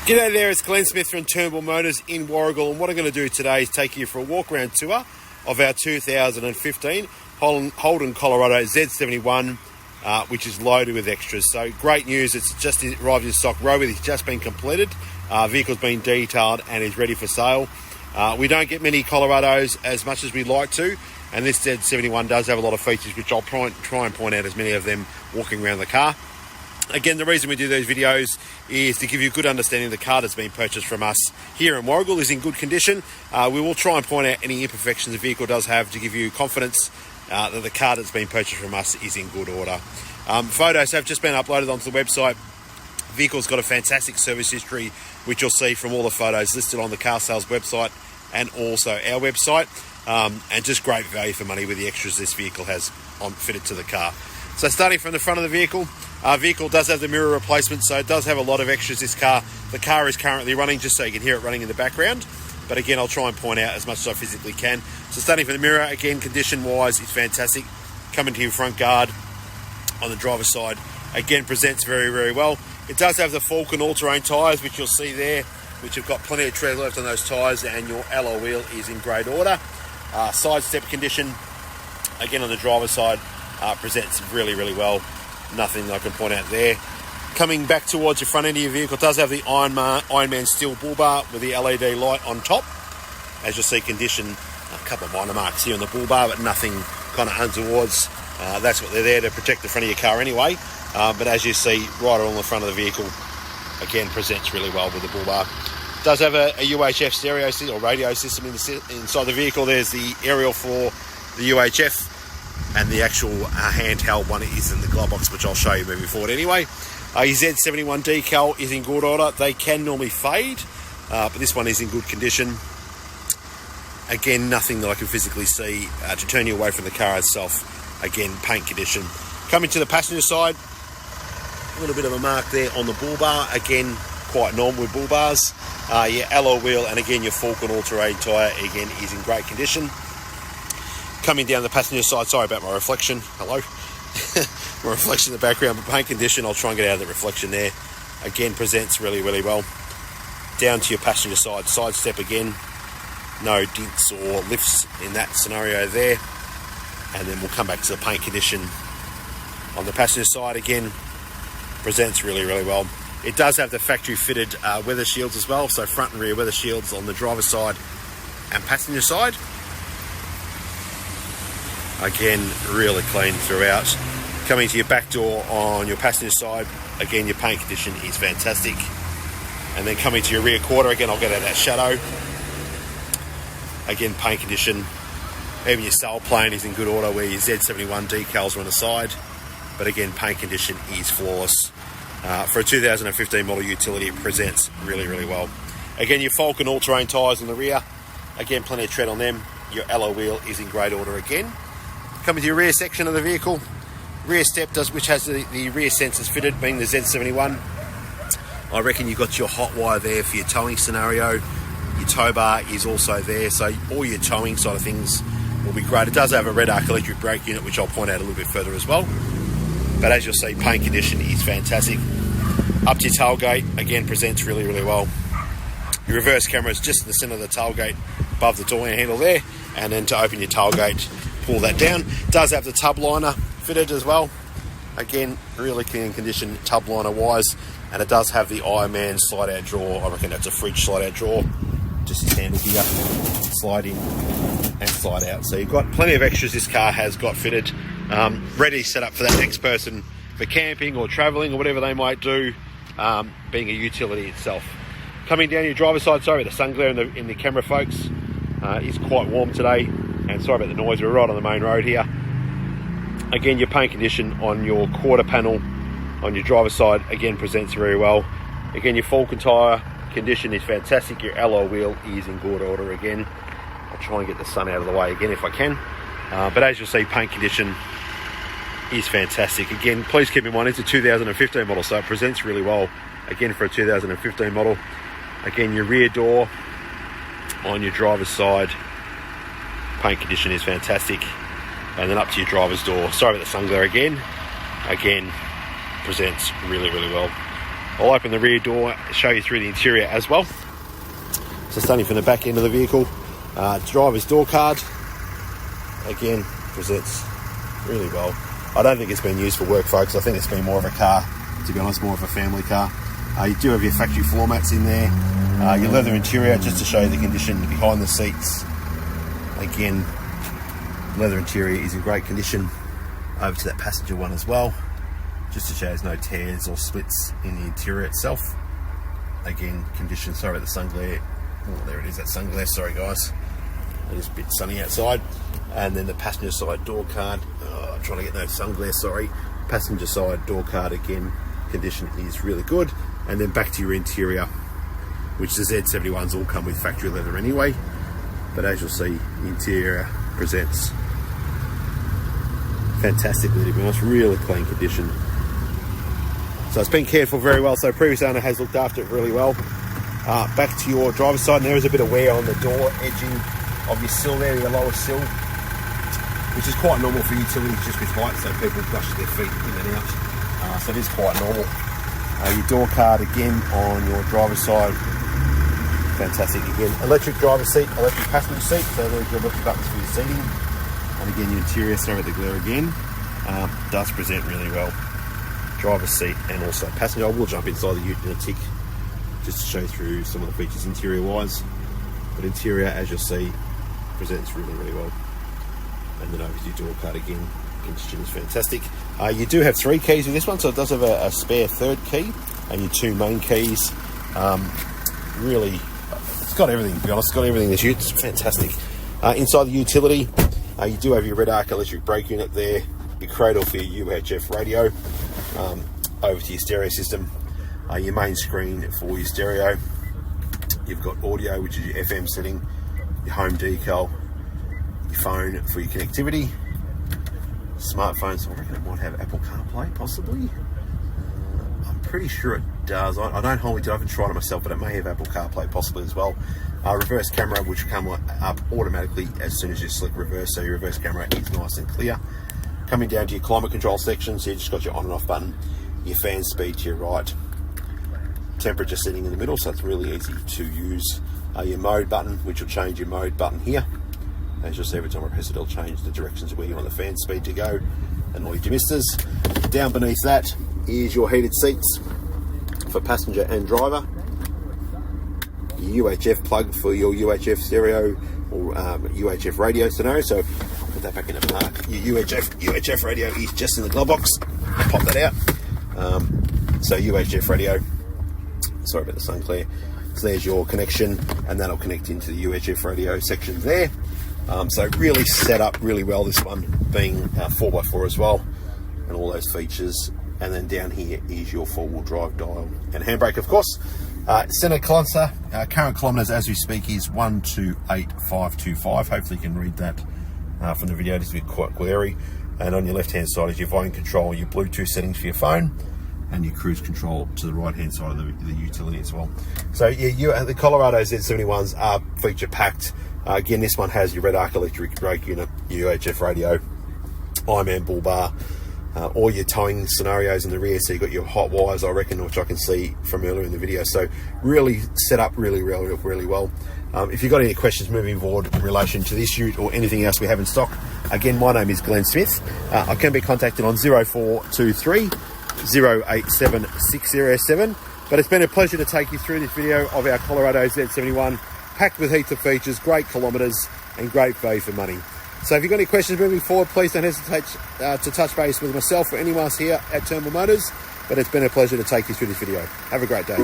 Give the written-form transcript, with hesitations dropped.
G'day there, it's Glen Smith from Turnbull Motors in Warragul, and what I'm going to do today is take you for a walk around tour of our 2015 Holden, Colorado Z71, which is loaded with extras. So great news, it's just arrived in stock. Roadworthy has just been completed, vehicle's been detailed and is ready for sale. We don't get many Colorados as much as we'd like to, and this Z71 does have a lot of features which I'll try and point out as many of them walking around the car. Again, the reason we do these videos is to give you a good understanding of the car that's been purchased from us here in Warragul is in good condition. We will try and point out any imperfections the vehicle does have to give you confidence that the car that's been purchased from us is in good order. Photos have just been uploaded onto the website. The vehicle's got a fantastic service history, which you'll see from all the photos listed on the car sales website and also our website. And just great value for money with the extras this vehicle has fitted to the car. So starting from the front of the vehicle does have the mirror replacement, so it does have a lot of extras, this car. The car is currently running, just so you can hear it running in the background. But again, I'll try and point out as much as I physically can. So starting from the mirror, again, condition-wise, it's fantastic. Coming to your front guard on the driver's side, again, presents very, very well. It does have the Falken All Terrain Tyres, which you'll see there, which have got plenty of tread left on those tyres, and your alloy wheel is in great order. Side step condition, again, on the driver's side, presents really, really well. Nothing I can point out there. Coming back towards the front end of your vehicle, it does have the Ironman Steel Bull Bar with the LED light on top. As you'll see, condition, a couple of minor marks here on the bull bar, but nothing kind of untowards. That's what they're there to protect the front of your car anyway. But as you see, right along the front of the vehicle, again, presents really well with the bull bar. It does have a UHF stereo system or radio system inside the vehicle. There's the aerial for the UHF, and the actual handheld one is in the glove box, which I'll show you moving forward anyway. Your Z71 decal is in good order. They can normally fade, but this one is in good condition. Again, nothing that I can physically see to turn you away from the car itself. Again, paint condition. Coming to the passenger side, a little bit of a mark there on the bull bar. Again, quite normal with bull bars. Your alloy wheel and again your Falken All Terrain Tyre again is in great condition. Coming down the passenger side, sorry about my reflection, hello. My reflection in the background, but paint condition, I'll try and get out of the reflection there. Again, presents really, really well. Down to your passenger side, side step again. No dints or lifts in that scenario there. And then we'll come back to the paint condition on the passenger side again. Presents really, really well. It does have the factory fitted weather shields as well, so front and rear weather shields on the driver's side and passenger side. Again, really clean throughout. Coming to your back door on your passenger side, again, your paint condition is fantastic. And then coming to your rear quarter, again, I'll get out that shadow. Again, paint condition. Even your sail plane is in good order where your Z71 decals are on the side. But again, paint condition is flawless. For a 2015 model utility, it presents really, really well. Again, your Falken All Terrain Tyres in the rear. Again, plenty of tread on them. Your alloy wheel is in great order again. Coming to your rear section of the vehicle, rear step which has the rear sensors fitted, being the Z71. I reckon you've got your hot wire there for your towing scenario. Your tow bar is also there, so all your towing side of things will be great. It does have a red arc electric brake unit, which I'll point out a little bit further as well. But as you'll see, paint condition is fantastic. Up to your tailgate, again, presents really, really well. Your reverse camera is just in the centre of the tailgate, above the door handle there, and then to open your tailgate, pull that down. It does have the tub liner fitted as well. Again, really clean condition tub liner wise, and it does have the Ironman slide out drawer. I reckon that's a fridge slide out drawer. Just this handle here, slide in and slide out. So you've got plenty of extras this car has got fitted, ready set up for that next person for camping or travelling or whatever they might do, being a utility itself. Coming down your driver's side, sorry about the sun glare in the camera, folks. It's quite warm today. And sorry about the noise, we're right on the main road here. Again, your paint condition on your quarter panel on your driver's side, again, presents very well. Again, your Falken tyre condition is fantastic. Your alloy wheel is in good order again. I'll try and get the sun out of the way again if I can. But as you'll see, paint condition is fantastic. Again, please keep in mind, it's a 2015 model, so it presents really well. Again, for a 2015 model. Again, your rear door on your driver's side, paint condition is fantastic. And then up to your driver's door, sorry about the sun glare again, presents really, really well. I'll open the rear door, show you through the interior as well. So starting from the back end of the vehicle, driver's door card, again, presents really well. I don't think it's been used for work, folks. I think it's been more of a car, to be honest, more of a family car. You do have your factory floor mats in there, your leather interior, just to show you the condition behind the seats. Again, leather interior is in great condition. Over to that passenger one as well, just to show there's no tears or splits in the interior itself. Again, condition, sorry about the sun glare. Oh, there it is, that sun glare, sorry guys. It is a bit sunny outside. And then the passenger side door card, I'm trying to get no sun glare, sorry. Passenger side door card, again, condition is really good. And then back to your interior, which the Z71s all come with factory leather anyway. But as you'll see, the interior presents fantastically, to be honest, really clean condition. So it's been cared for very well. So previous owner has looked after it really well. Back to your driver's side, and there is a bit of wear on the door edging of your sill there, your lower sill, which is quite normal for utilities just with height, so people brush their feet in and out. So it is quite normal. Your door card again on your driver's side, fantastic again. Electric driver's seat, electric passenger seat, so there's your electric buttons for your seating. And again, your interior, sorry about the glare again, does present really well. Driver's seat and also passenger. I will jump inside the ute in a tick just to show you through some of the features interior wise. But interior, as you'll see, presents really, really well. And then over to your door card again, condition is fantastic. You do have 3 keys with this one, so it does have a spare 3rd key and your 2 main keys. Really, it's got everything, to be honest. It's got everything in this ute. It's fantastic. Inside the utility, you do have your red arc electric brake unit there, your cradle for your UHF radio, over to your stereo system, your main screen for your stereo. You've got audio, which is your FM setting, your home decal, your phone for your connectivity, smartphone, so I reckon it might have Apple CarPlay, possibly. I'm pretty sure it does. I don't hold it, I haven't tried it myself, but it may have Apple CarPlay possibly as well. Reverse camera, which will come up automatically as soon as you select reverse, so your reverse camera is nice and clear. Coming down to your climate control section, so you just got your on and off button, your fan speed to your right, temperature setting in the middle, so it's really easy to use. Your mode button, which will change your mode button here. As you'll see, every time I press it, it'll change the directions of where you want the fan speed to go, and all your demisters. Down beneath that is your heated seats for passenger and driver. Your UHF plug for your UHF stereo or UHF radio scenario. So I'll put that back in the park. Your UHF radio is just in the glove box. Pop that out. So UHF radio. Sorry about the sun glare. So there's your connection, and that'll connect into the UHF radio section there. So really set up really well, this one being 4x4 as well, and all those features. And then down here is your 4-wheel drive dial and handbrake, of course. Centre cluster, current kilometres as we speak is 128,525. Hopefully you can read that from the video, it's a bit quite glary. And on your left hand side is your volume control, your Bluetooth settings for your phone, and your cruise control to the right hand side of the utility as well. So yeah, the Colorado Z71s are feature packed. Again, this one has your red arc electric brake unit, your UHF radio, Ironman Bull Bar, all your towing scenarios in the rear, so you've got your hot wires, I reckon, which I can see from earlier in the video. So really set up really well. If you've got any questions moving forward in relation to this ute or anything else we have in stock, again, my name is Glen Smith. I can be contacted on 0423 087 607. But it's been a pleasure to take you through this video of our Colorado Z71, packed with heaps of features, great kilometres and great value for money. So if you've got any questions moving forward, please don't hesitate to touch base with myself or anyone else here at Turnbull Motors. But it's been a pleasure to take you through this video. Have a great day.